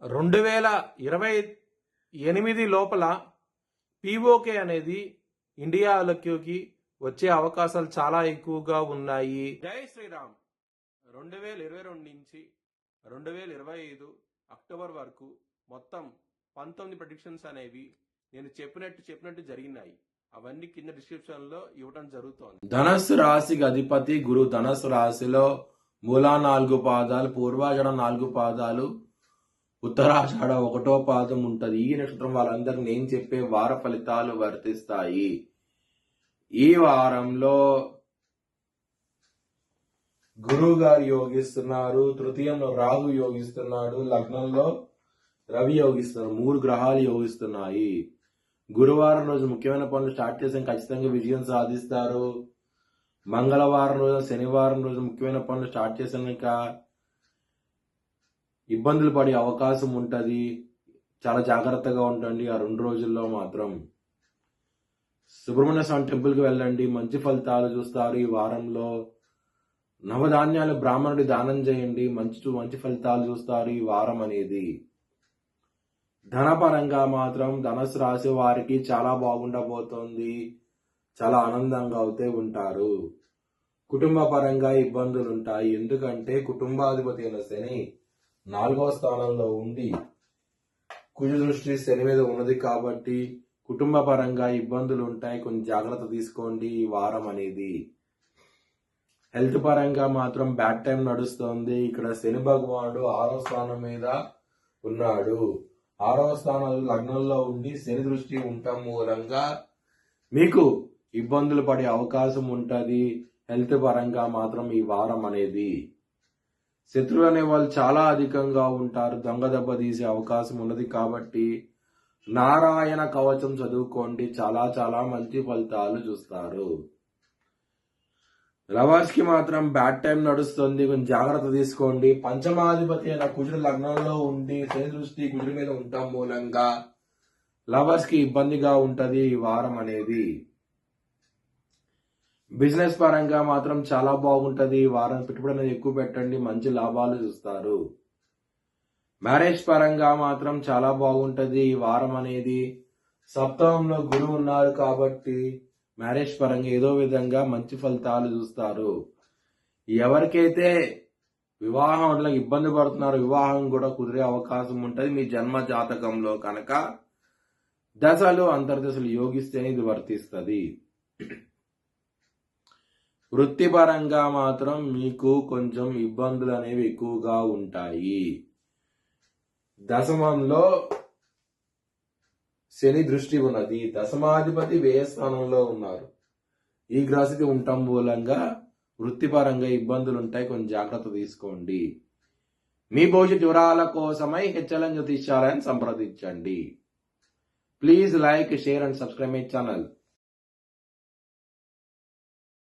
2028 లోపల పీఓకే అనేది ఇండియాలోకి వచ్చే అవకాశాలు చాలా ఎక్కువగా ఉన్నాయి. జై శ్రీరామ్. 2022 నుంచి 2025 అక్టోబర్ వరకు మొత్తం 19 ప్రెడిక్షన్స్ అనేవి నేను చెప్పినట్టు జరిగినాయి. అవన్నీ కింద డిస్క్రిప్షన్ లో ఇవ్వడం జరుగుతోంది. ధనస్సు రాశికి అధిపతి గురు. ధనస్సు రాశిలో మూలా 4 పాదాలు, పూర్వాషాఢ 4 పాదాలు, ఉత్తరాషాఢ 1వ పాదం ఉంటది. ఈ నక్షత్రం వాళ్ళందరికీ నేను చెప్పే వార ఫలితాలు వర్తిస్తాయి. ఈ వారంలో గురువు గారు యోగిస్తున్నారు, తృతీయంలో రాహు యోగిస్తున్నాడు, లగ్నంలో రవి యోగిస్తున్నారు. 3 గ్రహాలు యోగిస్తున్నాయి. గురువారం రోజు ముఖ్యమైన పనులు స్టార్ట్ చేసాం, ఖచ్చితంగా విజయం సాధిస్తారు. మంగళవారం రోజు, శనివారం రోజు ముఖ్యమైన పనులు స్టార్ట్ చేసాక ఇబ్బందులు పడే అవకాశం ఉంటది. చాలా జాగ్రత్తగా ఉండండి. ఆ 2 రోజుల్లో మాత్రం సుబ్రహ్మణ్య స్వామి టెంపుల్కి వెళ్ళండి, మంచి ఫలితాలు చూస్తారు. ఈ వారంలో నవధాన్యాలు బ్రాహ్మణుడి దానం చేయండి, మంచి ఫలితాలు చూస్తారు ఈ వారం అనేది. ధనపరంగా మాత్రం ధనుసు రాశి వారికి చాలా బాగుండబోతోంది. చాలా ఆనందంగా అయితే ఉంటారు. కుటుంబ పరంగా ఇబ్బందులు ఉంటాయి. ఎందుకంటే కుటుంబాధిపతి అయిన శని 4వ స్థానంలో ఉండి కుజ దృష్టి శని మీద ఉన్నది కాబట్టి కుటుంబ పరంగా ఇబ్బందులు ఉంటాయి. కొంచెం జాగ్రత్త తీసుకోండి ఈ వారం అనేది. హెల్త్ పరంగా మాత్రం బ్యాడ్ టైం నడుస్తోంది. ఇక్కడ శని భగవానుడు 6వ స్థానం మీద ఉన్నాడు. 6వ స్థానం లగ్నంలో ఉండి శని దృష్టి ఉండటం మూలంగా మీకు ఇబ్బందులు పడే అవకాశం ఉంటది. హెల్త్ పరంగా మాత్రం ఈ వారం అనేది శత్రువులు అనే వాళ్ళు చాలా అధికంగా ఉంటారు. దొంగ దెబ్బ తీసే అవకాశం ఉన్నది కాబట్టి నారాయణ కవచం చదువుకోండి. చాలా చాలా మంచి ఫలితాలు చూస్తారు. లవర్స్ కి మాత్రం బ్యాడ్ టైం నడుస్తుంది. కొంచెం జాగ్రత్త తీసుకోండి. పంచమాధిపతి అయిన కుజుడు లగ్నంలో ఉండి శని దృష్టి కుజుడి మీద ఉండటం మూలంగా లవర్స్ కి ఇబ్బందిగా ఉంటది ఈ వారం అనేది. బిజినెస్ పరంగా మాత్రం చాలా బాగుంటది. ఈ వారం పెట్టుబడి అనేది ఎక్కువ పెట్టండి, మంచి లాభాలు చూస్తారు. మ్యారేజ్ పరంగా మాత్రం చాలా బాగుంటది ఈ వారం అనేది. సప్తమంలో గురువు ఉన్నారు కాబట్టి మ్యారేజ్ పరంగా ఏదో విధంగా మంచి ఫలితాలు చూస్తారు. ఎవరికైతే వివాహం ఇబ్బంది పడుతున్నారో వివాహం కూడా కుదిరే అవకాశం ఉంటది. మీ జన్మ జాతకంలో కనుక దశలు అంతర్దశలు యోగిస్తేనే ఇది వర్తిస్తుంది. వృత్తిపరంగా మాత్రం మీకు కొంచెం ఇబ్బందులు అనేవి ఎక్కువగా ఉంటాయి. దశమంలో శని దృష్టి ఉన్నది. దశమాధిపతి వ్యయ స్థానంలో ఉన్నారు. ఈ గ్రహస్థితి ఉండటం మూలంగా వృత్తిపరంగా ఇబ్బందులు ఉంటాయి. కొంచెం జాగ్రత్త తీసుకోండి. మీ భవిష్యత్ వివరాల కోసమై హెచ్ఎల్ఎన్ జ్యోతిష్యాలయాన్ని సంప్రదించండి. Please like, share and subscribe my channel.